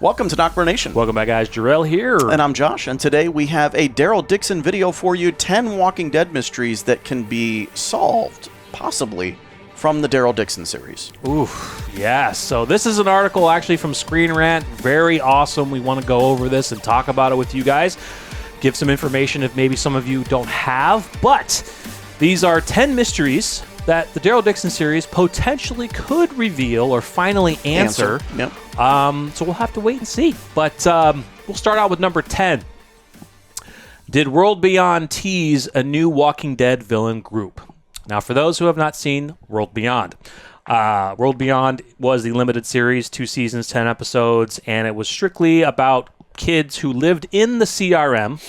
Welcome to NocBro Nation. Welcome back, guys. Jarrell here. And I'm Josh, and today we have a Daryl Dixon video for you, 10 Walking Dead mysteries that can be solved, possibly, from the Daryl Dixon series. Ooh, yeah. So this is an article actually from Screen Rant. Very awesome. We want to go over this and talk about it with you guys. Give some information if maybe some of you don't have. But these are 10 mysteries that the Daryl Dixon series potentially could reveal or finally answer. Yep. So we'll have to wait and see. But we'll start out with number 10. Did World Beyond tease a new Walking Dead villain group? Now, for those who have not seen World Beyond, World Beyond was the limited series, 2 seasons, 10 episodes, and it was strictly about kids who lived in the CRM,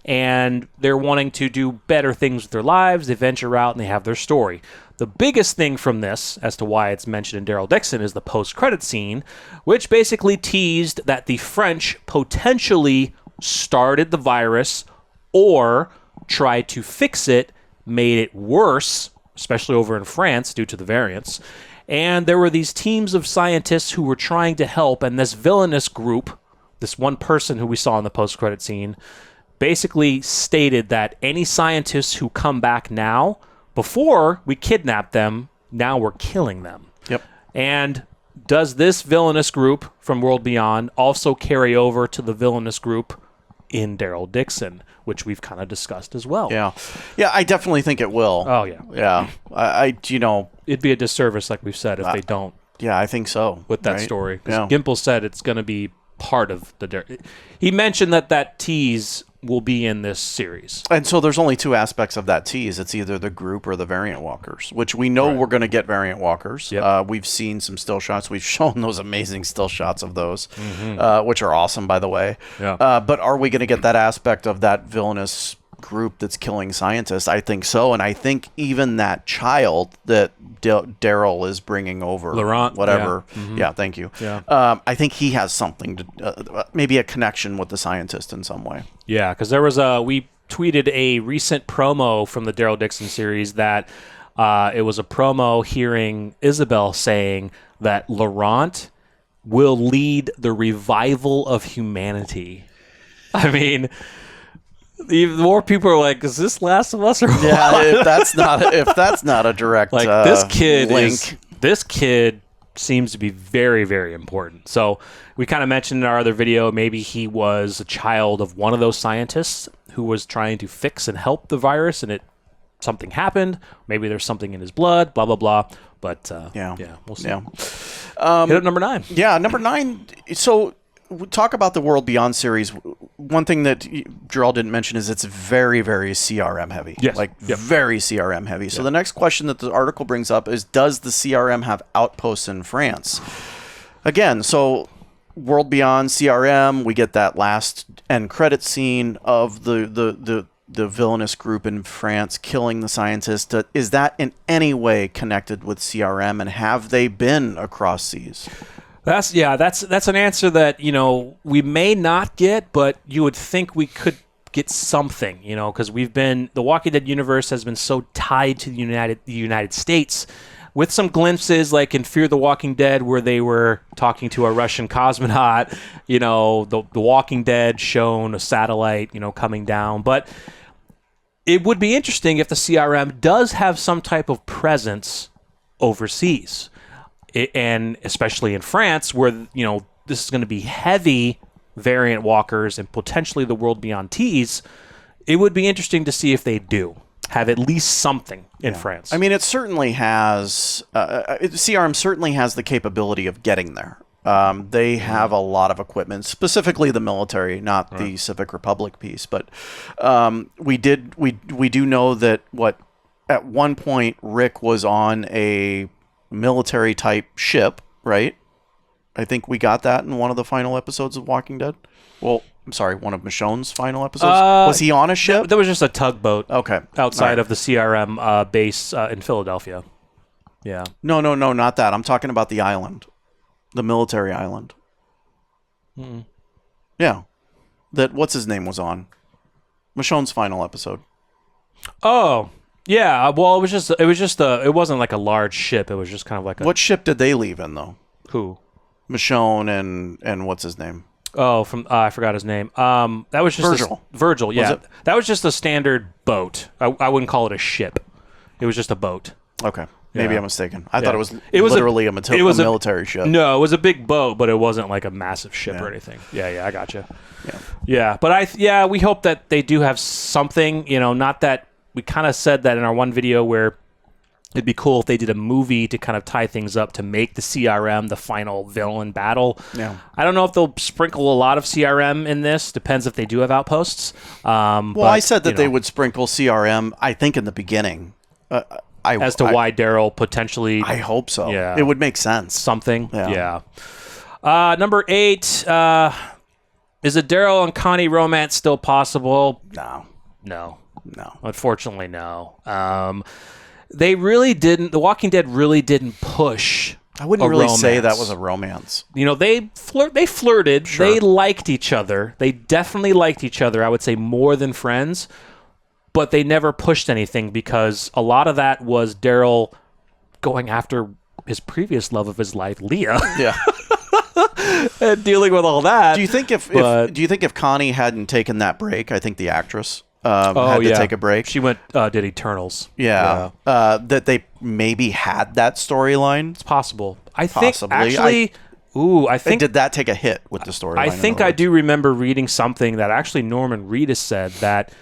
and they're wanting to do better things with their lives. They venture out and they have their story. The biggest thing from this, as to why it's mentioned in Daryl Dixon, is the post-credit scene, which basically teased that the French potentially started the virus or tried to fix it, made it worse, especially over in France due to the variants. And there were these teams of scientists who were trying to help, and this villainous group, this one person who we saw in the post-credit scene, basically stated that any scientists who come back now, before we kidnapped them, now we're killing them. Yep. And does this villainous group from World Beyond also carry over to the villainous group in Daryl Dixon, which we've kind of discussed as well? Yeah, I definitely think it will. Oh, yeah. Yeah, I it'd be a disservice, like we've said, if they don't. Yeah, I think so. With that right? story. 'Cause Yeah. Gimple said it's going to be part of the... He mentioned that tease will be in this series. And so there's only two aspects of that tease. It's either the group or the variant walkers, which we know we're going to get variant walkers. Yep. We've seen some still shots. We've shown those amazing still shots of those, which are awesome, by the way. Yeah. But are we going to get that aspect of that villainous group that's killing scientists? I think so. And I think even that child that Daryl is bringing over, Laurent, whatever. yeah. Yeah, thank you. Yeah. I think he has something to, maybe a connection with the scientist in some way. Yeah, because we tweeted a recent promo from the Daryl Dixon series that it was a promo hearing Isabel saying that Laurent will lead the revival of humanity. I mean, even more people are like, "Is this Last of Us or what?" Yeah, if that's not a direct like this kid seems to be very, very important. So we kind of mentioned in our other video, maybe he was a child of one of those scientists who was trying to fix and help the virus, and something happened. Maybe there's something in his blood. Blah blah blah. But yeah, we'll see. Yeah. Hit up number 9. Yeah, number 9. So we talk about the World Beyond series. One thing that Jarrell didn't mention is it's very, very CRM heavy. Yes. Very CRM heavy. So the next question that the article brings up is, does the CRM have outposts in France? Again, so World Beyond CRM, we get that last end credit scene of the villainous group in France killing the scientist. Is that in any way connected with CRM, and have they been across seas? That's an answer that, we may not get, but you would think we could get something, because the Walking Dead universe has been so tied to the United States, with some glimpses like in Fear the Walking Dead where they were talking to a Russian cosmonaut, the Walking Dead shown a satellite, coming down. But it would be interesting if the CRM does have some type of presence overseas. And especially in France, where this is going to be heavy variant walkers and potentially the World Beyond tease, it would be interesting to see if they do have at least something in France. I mean, it certainly has. CRM certainly has the capability of getting there. They have a lot of equipment, specifically the military, not the Civic Republic piece. But we do know that at one point Rick was on a military type ship, right? I think we got that in one of the final episodes of Walking Dead. Well, I'm sorry, one of Michonne's final episodes. Was he on a ship? There was just a tugboat. Okay, outside of the CRM base in Philadelphia. Yeah. No, not that. I'm talking about the island, the military island. Yeah, that what's his name was on Michonne's final episode. Oh. Yeah, well, it wasn't like a large ship. It was just kind of like a... What ship did they leave in, though? Who? Michonne and what's his name? Oh, from I forgot his name. That was just Virgil. Virgil, yeah. Was it? That was just a standard boat. I wouldn't call it a ship. It was just a boat. Okay. Maybe Yeah. I'm mistaken. I thought it was literally a military ship. No, it was a big boat, but it wasn't like a massive ship or anything. Yeah, I gotcha. Yeah, but we hope that they do have something, not that we kind of said that in our one video where it'd be cool if they did a movie to kind of tie things up to make the CRM the final villain battle. Yeah. I don't know if they'll sprinkle a lot of CRM in this. Depends if they do have Outposts. I said that they would sprinkle CRM, I think, in the beginning. As to why Daryl potentially... I hope so. Yeah. It would make sense. Something. Yeah. Number 8, is a Daryl and Connie romance still possible? No. Unfortunately, no. They really didn't... The Walking Dead really didn't push I wouldn't really say that was a romance. They flirted. Sure. They liked each other. They definitely liked each other, I would say, more than friends. But they never pushed anything because a lot of that was Daryl going after his previous love of his life, Leah. Yeah. And dealing with all that. Do you think if Connie hadn't taken that break, I think the actress had to take a break. She did Eternals. Yeah. That they maybe had that storyline? It's possible. I Possibly. think actually I think did that take a hit with the storyline? I think I do remember reading something that actually Norman Reedus said that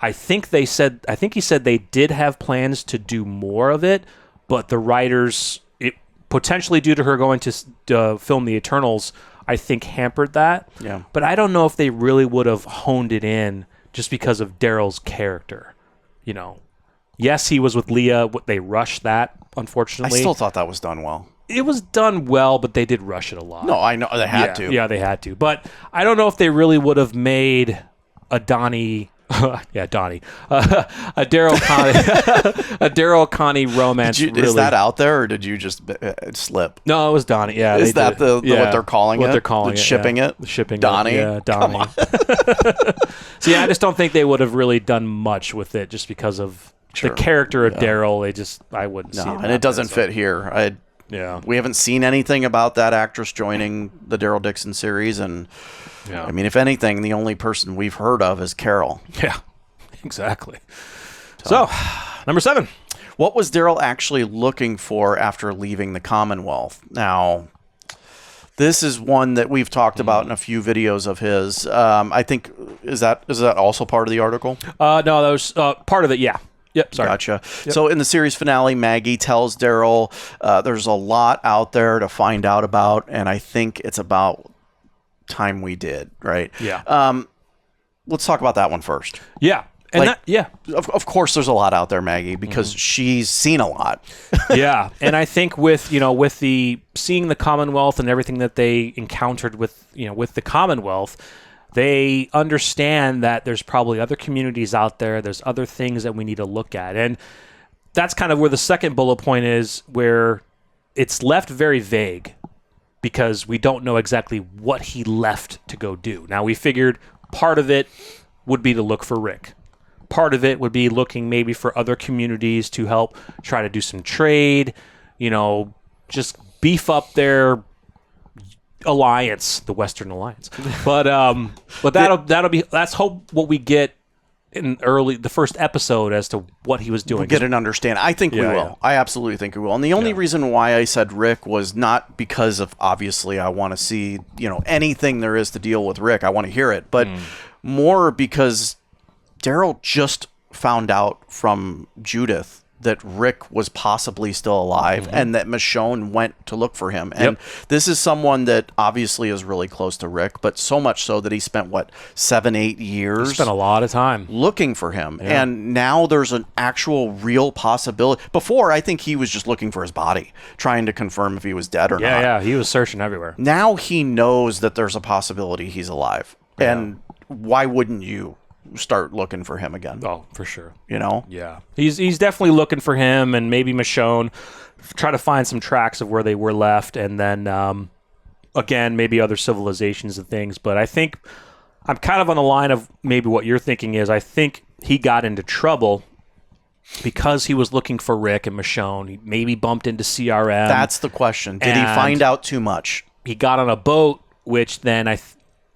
I think he said they did have plans to do more of it, but the writers, potentially due to her going to film the Eternals, I think hampered that. Yeah. But I don't know if they really would have honed it in just because of Daryl's character. Yes, he was with Leah. They rushed that, unfortunately. I still thought that was done well. It was done well, but they did rush it a lot. No, I know they had to. Yeah, they had to. But I don't know if they really would have made a Donnie... Donnie. A Daryl Connie romance. Is that out there, or did you just slip? No, it was Donnie. Yeah, is that what they're calling it? What they're calling it? Shipping it? Shipping Donnie. It. Yeah, Donnie. So I just don't think they would have really done much with it, just because of the character of Daryl. I wouldn't see it. And it doesn't fit here. We haven't seen anything about that actress joining the Daryl Dixon series, and I mean, if anything, the only person we've heard of is Carol. Yeah, exactly. So, number 7. What was Daryl actually looking for after leaving the Commonwealth? Now, this is one that we've talked about in a few videos of his. I think, is that also part of the article? No, that was part of it, yeah. Yep, sorry. Gotcha. Yep. So in the series finale, Maggie tells Daryl there's a lot out there to find out about, and I think it's about time we did, right? Yeah. Let's talk about that one first. Yeah. And of course there's a lot out there, Maggie, because she's seen a lot. Yeah. And I think with the seeing the Commonwealth and everything that they encountered with the Commonwealth, they understand that there's probably other communities out there. There's other things that we need to look at. And that's kind of where the second bullet point is, where it's left very vague because we don't know exactly what he left to go do. Now, we figured part of it would be to look for Rick. Part of it would be looking maybe for other communities to help try to do some trade, just beef up their alliance, the Western Alliance. But let's hope what we get in the first episode as to what he was doing. We'll get an understanding. I think we will. Yeah. I absolutely think we will. And the only reason why I said Rick was not because of, obviously, I want to see, anything there is to deal with Rick. I want to hear it. But more because Daryl just found out from Judith that Rick was possibly still alive and that Michonne went to look for him. And this is someone that obviously is really close to Rick, but so much so that he spent, 7-8 years? He spent a lot of time looking for him. Yeah. And now there's an actual real possibility. Before, I think he was just looking for his body, trying to confirm if he was dead or not. Yeah, he was searching everywhere. Now he knows that there's a possibility he's alive. Yeah. And why wouldn't you start looking for him again? Oh, for sure. Yeah. He's definitely looking for him, and maybe Michonne, try to find some tracks of where they were left, and then again, maybe other civilizations and things. But I think I'm kind of on the line of maybe what you're thinking is, I think he got into trouble because he was looking for Rick and Michonne. He maybe bumped into CRM. That's the question. Did he find out too much? he got on a boat, which then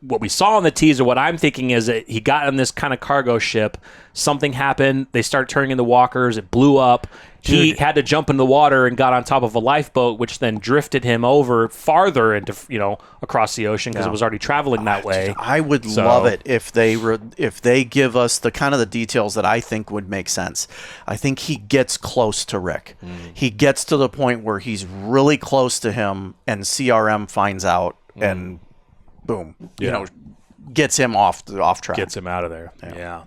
what we saw in the teaser, what I'm thinking is that he got on this kind of cargo ship. Something happened. They started turning into walkers. It blew up. He had to jump in the water and got on top of a lifeboat, which then drifted him over farther into, across the ocean because it was already traveling that way. I would love it if they give us the kind of the details that I think would make sense. I think he gets close to Rick. He gets to the point where he's really close to him, and CRM finds out, and boom, gets him off track. Gets him out of there. Yeah.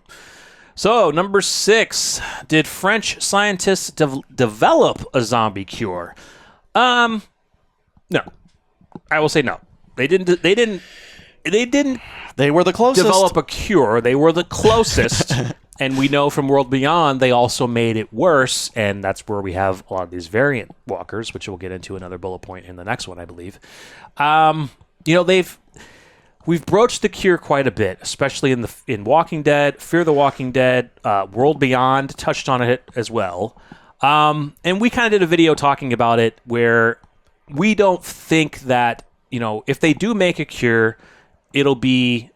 So, number 6, did French scientists develop a zombie cure? No. I will say no. They didn't. They were the closest. Develop a cure. They were the closest. And we know from World Beyond, they also made it worse, and that's where we have a lot of these variant walkers, which we'll get into another bullet point in the next one, I believe. We've broached the cure quite a bit, especially in Walking Dead, Fear the Walking Dead, World Beyond touched on it as well. And we kind of did a video talking about it where we don't think that, if they do make a cure, it'll be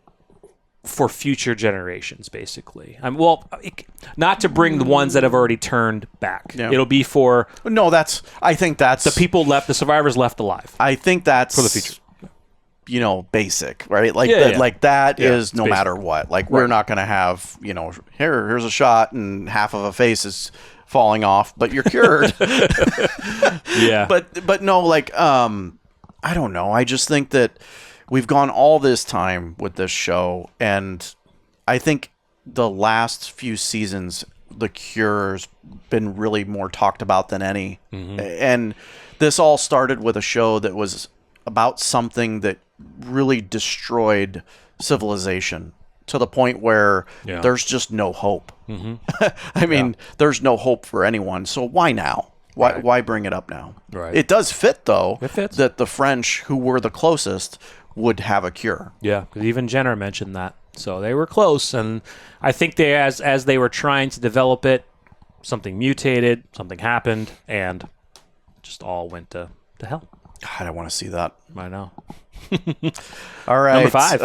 for future generations, basically. Not to bring the ones that have already turned back. Yeah. It'll be for... No, I think that's... the people left, the survivors left alive. I think that's... for the future. Basic, right? Like that is no matter what. Like we're not going to have, here's a shot and half of a face is falling off, but you're cured. Yeah. But no, I don't know. I just think that we've gone all this time with this show, and I think the last few seasons, the cure's been really more talked about than any. Mm-hmm. And this all started with a show that was about something that really destroyed civilization to the point where there's just no hope. Mm-hmm. There's no hope for anyone. So why now? Why bring it up now? Right. It does fit, though, that the French, who were the closest, would have a cure. Yeah, because even Jenner mentioned that. So they were close, and I think they, as they were trying to develop it, something mutated, something happened, and just all went to hell. God, I want to see that. I know. All right. Number 5.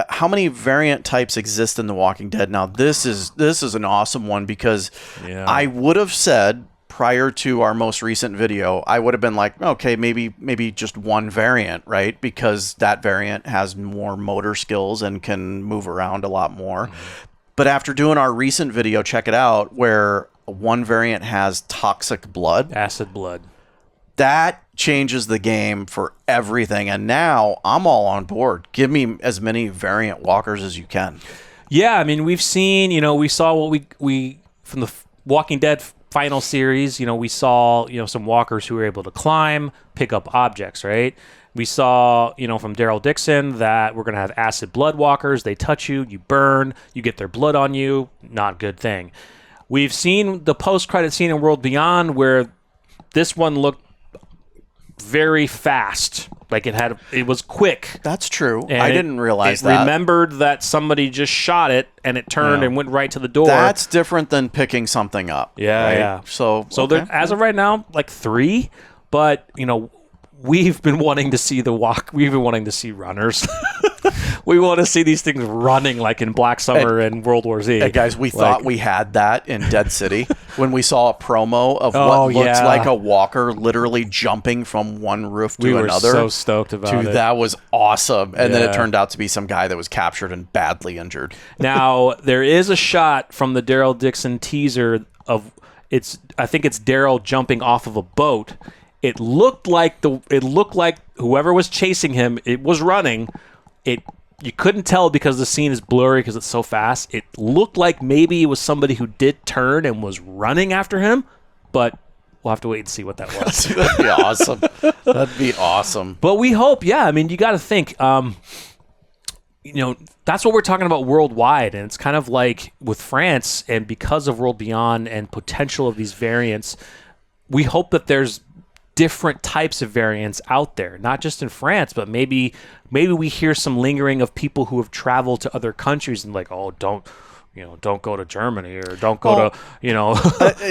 How many variant types exist in The Walking Dead? Now, this is an awesome one because I would have said prior to our most recent video, I would have been like, okay, maybe just one variant, right? Because that variant has more motor skills and can move around a lot more. Mm-hmm. But after doing our recent video, check it out, where one variant has toxic blood. Acid blood. That changes the game for everything, and now I'm all on board. Give me as many variant walkers as you can. Yeah, we've seen, we saw what we from the Walking Dead final series, we saw, some walkers who were able to climb, pick up objects, right? We saw, from Daryl Dixon that we're going to have acid blood walkers. They touch you, you burn, you get their blood on you. Not a good thing. We've seen the post-credit scene in World Beyond where this one looked very fast, like it was quick. That's true. And I didn't realize that. Remembered that somebody just shot it and it turned and went right to the door. That's different than picking something up. Yeah, right? yeah. So there, as of right now, 3, but we've been wanting to see we've been wanting to see runners. We want to see these things running like in Black Summer and World War Z. Hey guys, we thought we had that in Dead City when we saw a promo of what looks like a walker literally jumping from one roof to another. We were so stoked about it. That was awesome. And then it turned out to be some guy that was captured and badly injured. Now, there is a shot from the Daryl Dixon teaser of I think it's Daryl jumping off of a boat. It looked like whoever was chasing him, it was running. You couldn't tell because the scene is blurry because it's so fast. It looked like maybe it was somebody who did turn and was running after him, but we'll have to wait and see what that was. That'd be awesome. That'd be awesome. But we hope, you got to think, that's what we're talking about worldwide, and it's kind of like with France, and because of World Beyond and potential of these variants, we hope that there's different types of variants out there, not just in France, but maybe we hear some lingering of people who have traveled to other countries and don't, don't go to Germany or don't go to,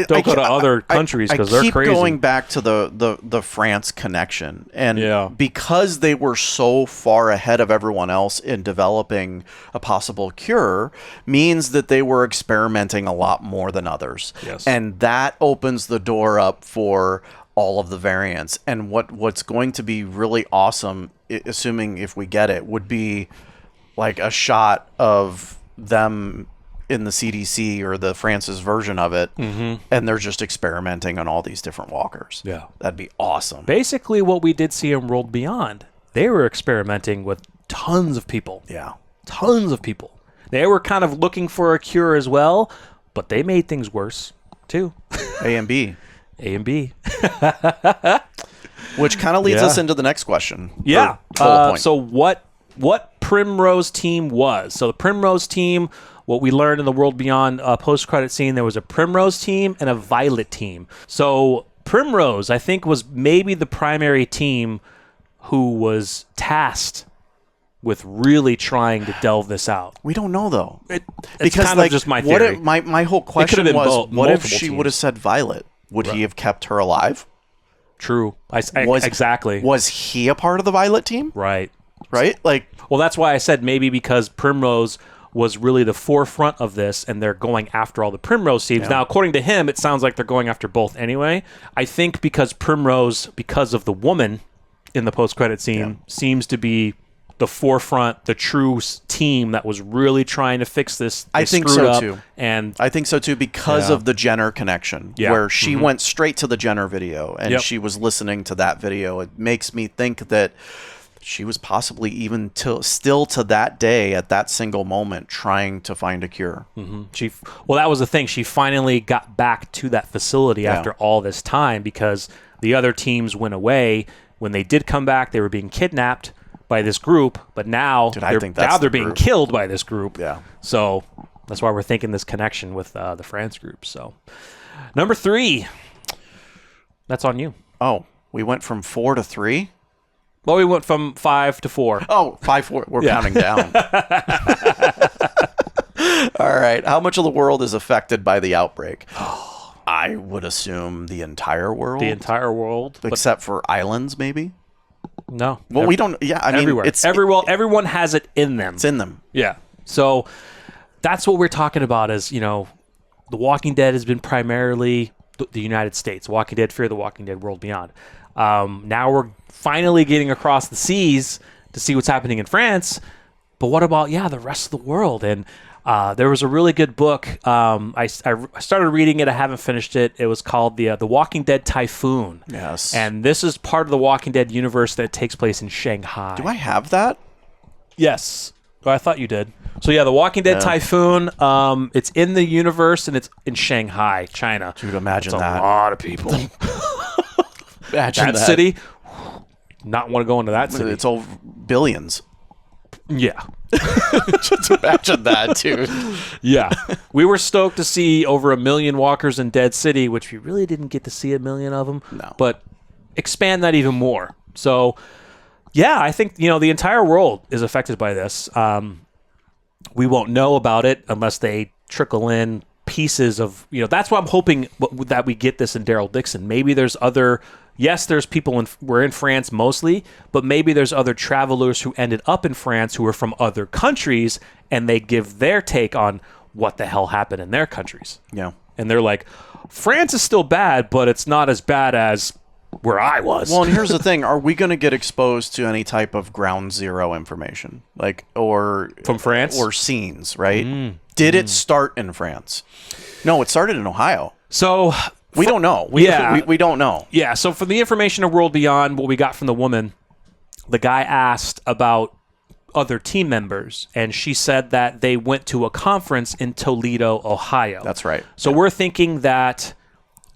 don't go to other countries because they're crazy. I keep going back to the France connection. And because they were so far ahead of everyone else in developing a possible cure means that they were experimenting a lot more than others. Yes. And that opens the door up for all of the variants. And what's going to be really awesome, assuming if we get it, would be like a shot of them in the CDC or the France's version of it, and they're just experimenting on all these different walkers. Yeah. That'd be awesome. Basically, what we did see in World Beyond, they were experimenting with tons of people. Yeah. Tons of people. They were kind of looking for a cure as well, but they made things worse, too. A and B. A and B. Which kind of leads us into the next question. Yeah. Bullet point. So what Primrose team was. So the Primrose team, what we learned in the World Beyond post-credit scene, there was a Primrose team and a Violet team. So Primrose, I think, was maybe the primary team who was tasked with really trying to delve this out. We don't know, though. It's kind of just my theory. My whole question was, what if she would have said Violet? Would he have kept her alive? True. Exactly. Was he a part of the Violet team? Right. Right? Well, that's why I said maybe because Primrose was really the forefront of this, and they're going after all the Primrose teams. Yeah. Now, according to him, it sounds like they're going after both anyway. I think because Primrose, because of the woman in the post-credit scene, seems to be the forefront, the true team that was really trying to fix this. I think so, too. And I think so, too, because of the Jenner connection, where she went straight to the Jenner video, and she was listening to that video. It makes me think that she was possibly even still to that day, at that single moment, trying to find a cure. Well, that was the thing. She finally got back to that facility after all this time because the other teams went away. When they did come back, they were being kidnapped by this group, but now they're being killed by this group. Yeah. So that's why we're thinking this connection with the France group. So number 3, that's on you. Oh, we went from 4 to 3? Well, we went from 5 to 4. Oh, 5, 4. We're counting down. All right. How much of the world is affected by the outbreak? I would assume the entire world. The entire world. Except for islands, maybe? No. Well, we don't. Yeah, I mean, everywhere. Everyone has it in them. It's in them. Yeah. So that's what we're talking about is, The Walking Dead has been primarily the United States. Walking Dead, Fear the Walking Dead, World Beyond. Now we're finally getting across the seas to see what's happening in France. But what about, the rest of the world? And there was a really good book. I started reading it. I haven't finished it. It was called The Walking Dead Typhoon. Yes. And this is part of the Walking Dead universe that takes place in Shanghai. Do I have that? Yes. Oh, I thought you did. So, The Walking Dead Typhoon, it's in the universe, and it's in Shanghai, China. Dude, imagine That's that. a lot of people. Imagine that city, not want to go into that city. It's all billions. Yeah. Just imagine that, dude. Yeah. We were stoked to see over 1 million walkers in Dead City, which we really didn't get to see 1 million of them. No. But expand that even more. So, I think, the entire world is affected by this. We won't know about it unless they trickle in pieces of, that's why I'm hoping that we get this in Daryl Dixon. Maybe there's other... Yes, there's people we're in France mostly, but maybe there's other travelers who ended up in France who are from other countries, and they give their take on what the hell happened in their countries. Yeah. And they're like, France is still bad, but it's not as bad as where I was. Well, and here's the thing. Are we going to get exposed to any type of ground zero information? Or... From France? Or scenes, right? Did it start in France? No, it started in Ohio. So... We don't know. We don't know. Yeah, so from the information of World Beyond, what we got from the woman, the guy asked about other team members, and she said that they went to a conference in Toledo, Ohio. That's right. So we're thinking that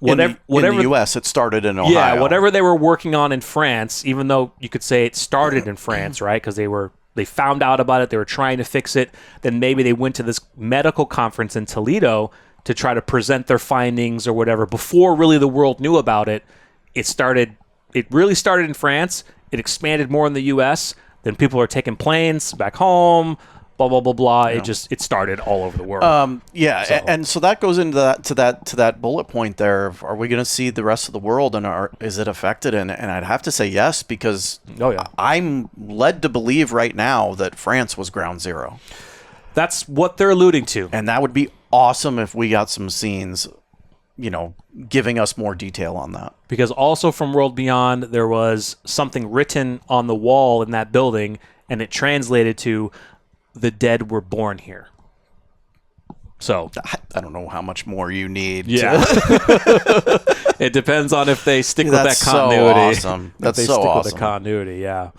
whatever in the U.S., it started in Ohio. Yeah, whatever they were working on in France, even though you could say it started in France, right? Because they found out about it, they were trying to fix it, then maybe they went to this medical conference in Toledo to try to present their findings or whatever. Before really the world knew about it, it really started in France. It expanded more in the U.S. Then people are taking planes back home, blah blah blah blah. It started all over the world. And so that goes into that bullet point there. Of, are we going to see the rest of the world, and is it affected? And I'd have to say yes, because I'm led to believe right now that France was ground zero. That's what they're alluding to, and that would be awesome if we got some scenes, giving us more detail on that. Because also from World Beyond, there was something written on the wall in that building, and it translated to "The dead were born here." So I don't know how much more you need. Yeah, it depends on if they stick with that continuity. So awesome. That's so awesome. With the continuity. Yeah.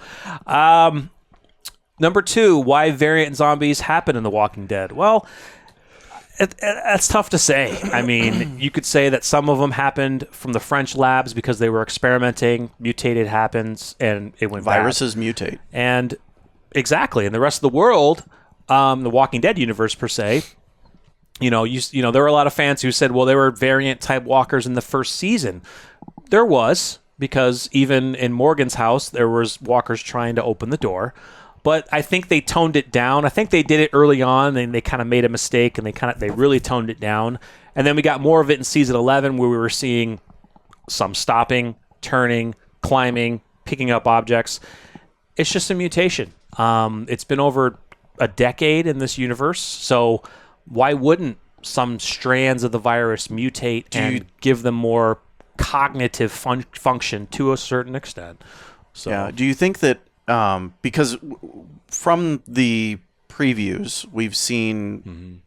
Number 2, why variant zombies happen in The Walking Dead? Well, it's tough to say. I mean, you could say that some of them happened from the French labs because they were experimenting. Mutated happens, and it went Viruses bad. Mutate. And exactly. In the rest of the world, the Walking Dead universe per se, there were a lot of fans who said, well, there were variant type walkers in the first season. There was, because even in Morgan's house, there was walkers trying to open the door. But I think they toned it down. I think they did it early on, and they kind of made a mistake, and they really toned it down. And then we got more of it in season 11, where we were seeing some stopping, turning, climbing, picking up objects. It's just a mutation. It's been over a decade in this universe, so why wouldn't some strands of the virus mutate and give them more cognitive function to a certain extent? So, yeah. Do you think that because from the previews we've seen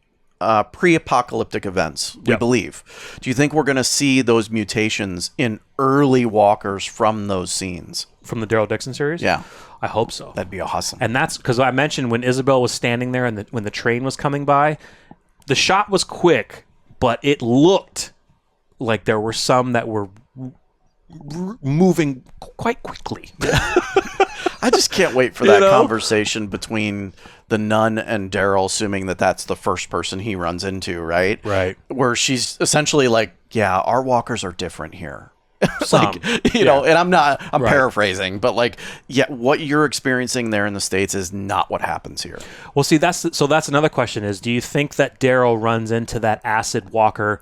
pre-apocalyptic events, we believe. Do you think we're going to see those mutations in early walkers from those scenes? From the Daryl Dixon series? Yeah. I hope so. That'd be awesome. And that's because I mentioned when Isabel was standing there and when the train was coming by, the shot was quick, but it looked like there were some that were moving quite quickly. I just can't wait for that conversation between the nun and Daryl, assuming that that's the first person he runs into, right? Right. Where she's essentially like, yeah, our walkers are different here. Some, and I'm paraphrasing, but like, yeah, what you're experiencing there in the States is not what happens here. Well, see, that's another question is, do you think that Daryl runs into that acid walker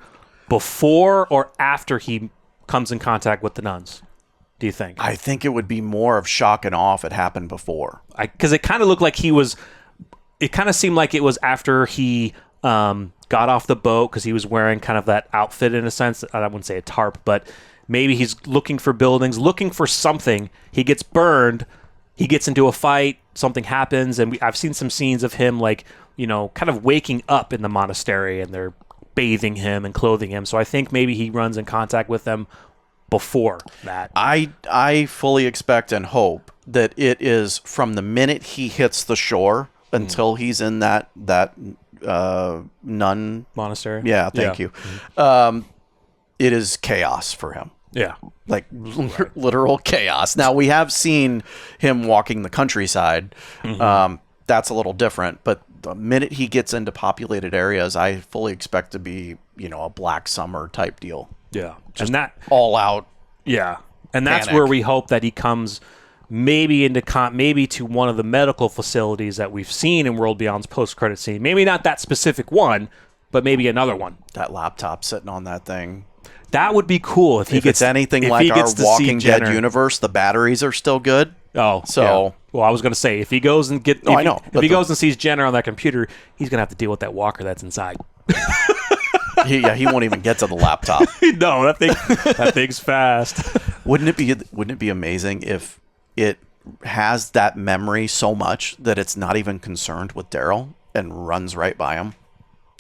before or after he comes in contact with the nuns? Do you think? I think it would be more of shock and awe if it happened before. Because it kind of looked like it kind of seemed like it was after he got off the boat, because he was wearing kind of that outfit in a sense. I wouldn't say a tarp, but maybe he's looking for buildings, looking for something. He gets burned. He gets into a fight. Something happens. And I've seen some scenes of him kind of waking up in the monastery, and they're bathing him and clothing him. So I think maybe he runs in contact with them before that. I fully expect and hope that it is from the minute he hits the shore until he's in that nun monastery. Yeah, thank you. It is chaos for him. Yeah. Like literal chaos. Now, we have seen him walking the countryside. That's a little different, but the minute he gets into populated areas, I fully expect to be, a Black Summer type deal. Yeah. Just that all out. Yeah. And that's panic. where we hope that he comes maybe to one of the medical facilities that we've seen in World Beyond's post-credit scene. Maybe not that specific one, but maybe another one. That laptop sitting on that thing. That would be cool if it's anything like our Walking Dead universe. The batteries are still good. Oh, so yeah. Well, I was going to say if he goes and if he goes and sees Jenner on that computer, he's going to have to deal with that walker that's inside. He won't even get to the laptop. No, that thing's fast. Wouldn't it be amazing if it has that memory so much that it's not even concerned with Daryl and runs right by him?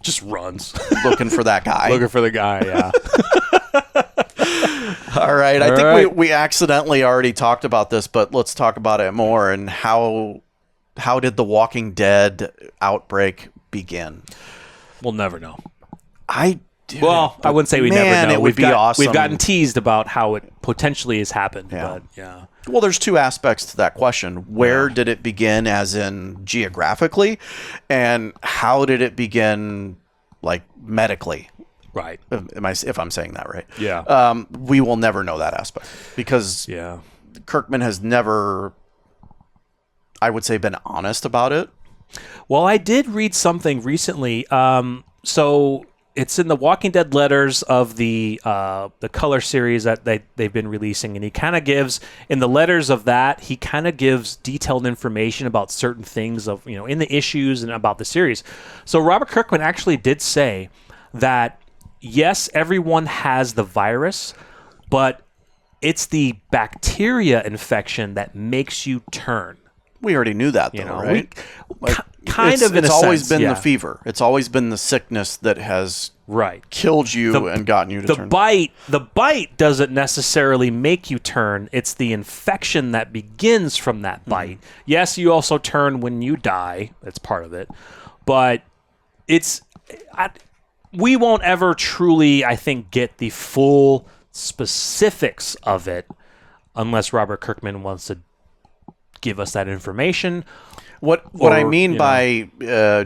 Just runs. Looking for that guy. Looking for the guy, yeah. All right. I think we accidentally already talked about this, but let's talk about it more. And how did The Walking Dead Outbreak begin? We'll never know. I wouldn't say we never know. It would be awesome. We've gotten teased about how it potentially has happened. Yeah. But yeah. Well, there's two aspects to that question. Where did it begin, as in geographically, and how did it begin, like medically? Right. If I'm saying that right? Yeah. We will never know that aspect because Kirkman has never, I would say, been honest about it. Well, I did read something recently. So it's in the Walking Dead letters of the color series that they've been releasing, and he kind of gives in the letters of that he kind of gives detailed information about certain things of in the issues and about the series. So Robert Kirkman actually did say that yes, everyone has the virus, but it's the bacteria infection that makes you turn. We already knew that, though, right? It's always been the fever. It's always been the sickness that has killed you and gotten you to turn. The bite doesn't necessarily make you turn. It's the infection that begins from that bite. Yes, you also turn when you die. That's part of it. But we won't ever truly, I think, get the full specifics of it unless Robert Kirkman wants to give us that information. What I mean by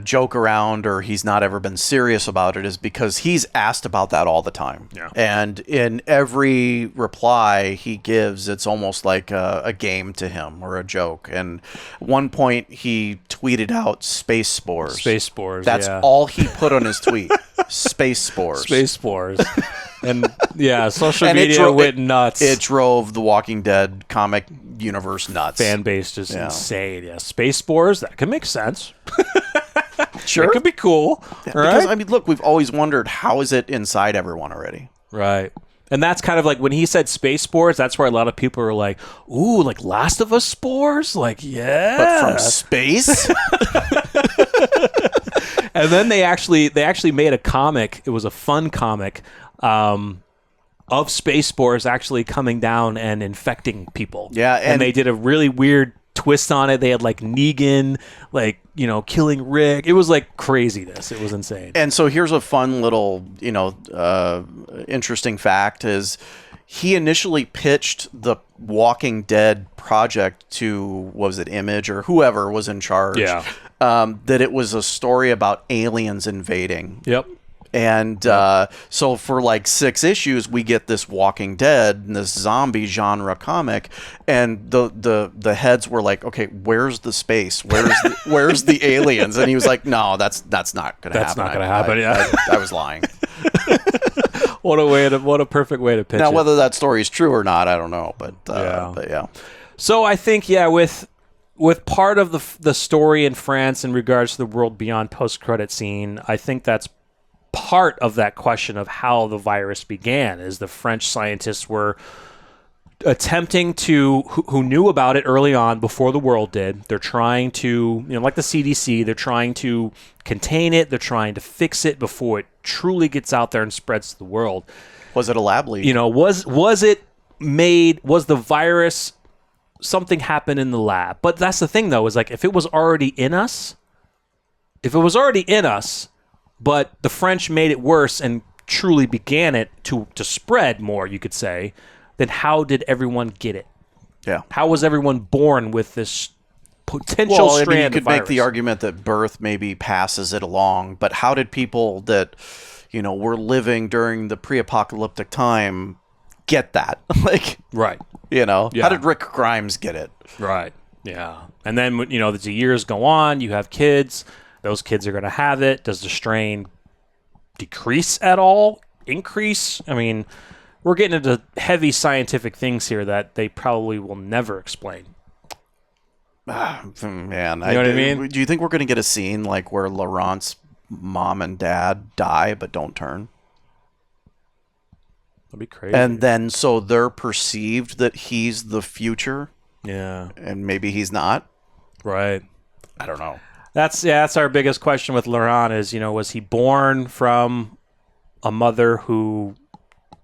joke around or he's not ever been serious about it is because he's asked about that all the time. Yeah. And in every reply he gives, it's almost like a game to him or a joke. And at one point he tweeted out space spores. Space spores, That's all he put on his tweet. Space spores. Space spores. And social media went nuts. It drove the Walking Dead comic universe nuts. Fan base just insane. Yeah, space spores, that could make sense. Sure. It could be cool. Yeah, right? Because, I mean, look, we've always wondered, how is it inside everyone already? Right. And that's kind of like when he said space spores, that's where a lot of people are like, ooh, like Last of Us spores? Like, yeah. But from space? And then they actually made a comic. It was a fun comic of space spores actually coming down and infecting people. Yeah. And they did a really weird twist on it. They had like Negan, killing Rick. It was like craziness. It was insane. And so here's a fun little, interesting fact is he initially pitched the Walking Dead project to, what was it, Image or whoever was in charge. Yeah. That it was a story about aliens invading. Yep. And so for like 6 issues, we get this Walking Dead and this zombie genre comic, and the heads were like, okay, where's the space? Where's the aliens? And he was like, no, that's not gonna happen. That's not gonna happen. I was lying. What a perfect way to pitch now, it. whether that story is true or not, I don't know. But yeah. So I think with part of the story in France in regards to the World Beyond post-credit scene, I think that's part of that question of how the virus began, is the French scientists were attempting to, who knew about it early on before the world did. They're trying to, like the CDC, they're trying to contain it. They're trying to fix it before it truly gets out there and spreads to the world. Was it a lab leak? Was it made, was the virus, something happened in the lab? But that's the thing though, is like, if it was already in us, but the French made it worse and truly began it to spread more, you could say, then how did everyone get it? Yeah. How was everyone born with this potential strand of virus? You could make the argument that birth maybe passes it along, but how did people that, were living during the pre-apocalyptic time get that? Right. How did Rick Grimes get it? Right. Yeah. And then, as the years go on, you have kids. Those kids are going to have it. Does the strain decrease at all? Increase? I mean, we're getting into heavy scientific things here that they probably will never explain. Man, you know what I mean? Do you think we're going to get a scene like where Laurent's mom and dad die but don't turn? That'd be crazy. And then so they're perceived that he's the future? Yeah. And maybe he's not? Right. I don't know. That's our biggest question with Laurent is, was he born from a mother who,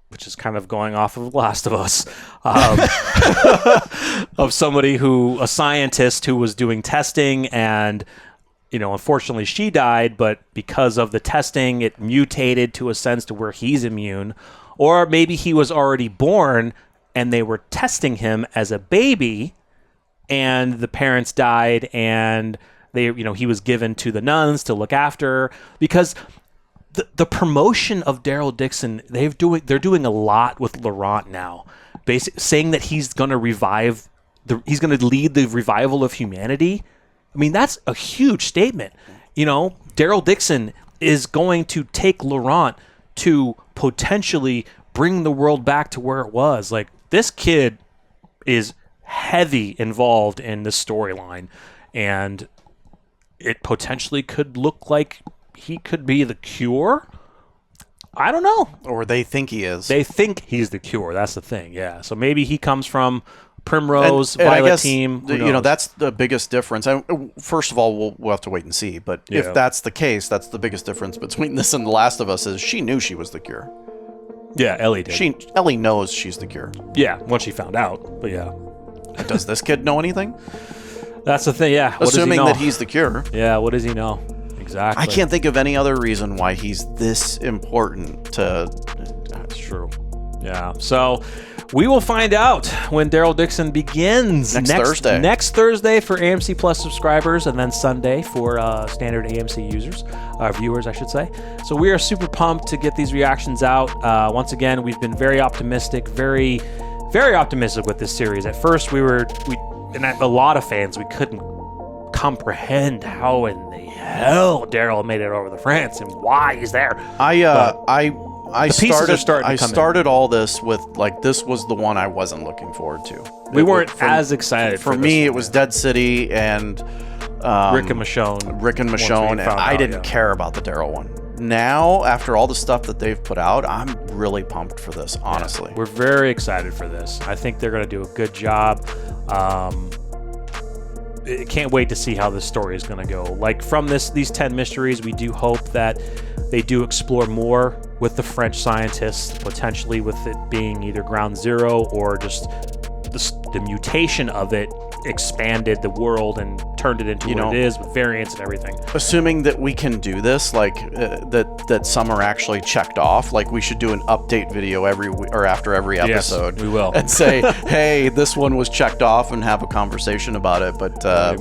which is kind of going off of Last of Us, of somebody a scientist who was doing testing and, unfortunately she died, but because of the testing, it mutated to a sense to where he's immune. Or maybe he was already born and they were testing him as a baby and the parents died and he was given to the nuns to look after, because the promotion of Daryl Dixon, they're doing a lot with Laurent now, basically saying that he's going to he's going to lead the revival of humanity, I mean, that's a huge statement. You know, Daryl Dixon is going to take Laurent to potentially bring the world back to where it was. Like, this kid is heavy involved in this storyline, and it potentially could look like he could be the cure. I don't know. Or they think he is. They think he's the cure. That's the thing, yeah. So maybe he comes from Primrose, and Violet I guess, team. you know, that's the biggest difference. And first of all, we'll have to wait and see. But if that's the case, that's the biggest difference between this and The Last of Us is she knew she was the cure. Yeah, Ellie did. Ellie knows she's the cure. Yeah, once she found out. But yeah. Does this kid know anything? That's the thing, yeah. What Assuming does he know? that he's the cure. Yeah, what does he know? Exactly. I can't think of any other reason why he's this important to... That's true. Yeah. So we will find out when Daryl Dixon begins next Thursday. Next Thursday for AMC Plus subscribers, and then Sunday for standard AMC users, viewers, I should say. So we are super pumped to get these reactions out. Once again, we've been very optimistic, very, very optimistic with this series. At first, and a lot of fans, we couldn't comprehend how in the hell Daryl made it over the France and why he's there. I started started all this with, like, this was the one I wasn't looking forward to. We weren't as excited. For me, it was Dead City and Rick and Michonne. And I didn't care about the Daryl one. Now, after all the stuff that they've put out, I'm really pumped for this, honestly. Yeah, we're very excited for this. I think they're going to do a good job. Can't wait to see how this story is going to go. Like, from these 10 mysteries, we do hope that they do explore more with the French scientists, potentially with it being either Ground Zero or just the mutation of it expanded the world and turned it into what it is with variants and everything. Assuming that we can do this, like that some are actually checked off, like we should do an update video after every episode. Yes, we will. And say, hey, this one was checked off, and have a conversation about it. But I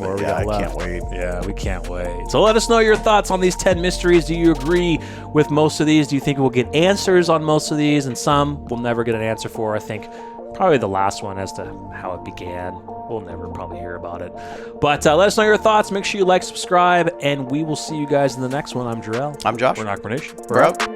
can't wait. Yeah, we can't wait. So let us know your thoughts on these 10 mysteries. Do you agree with most of these? Do you think we'll get answers on most of these? And some we'll never get an answer for. I think probably the last one as to how it began. We'll never probably hear about it. But let us know your thoughts. Make sure you like, subscribe, and we will see you guys in the next one. I'm Jarrell. I'm Josh. We're NocBro Nation. We're out.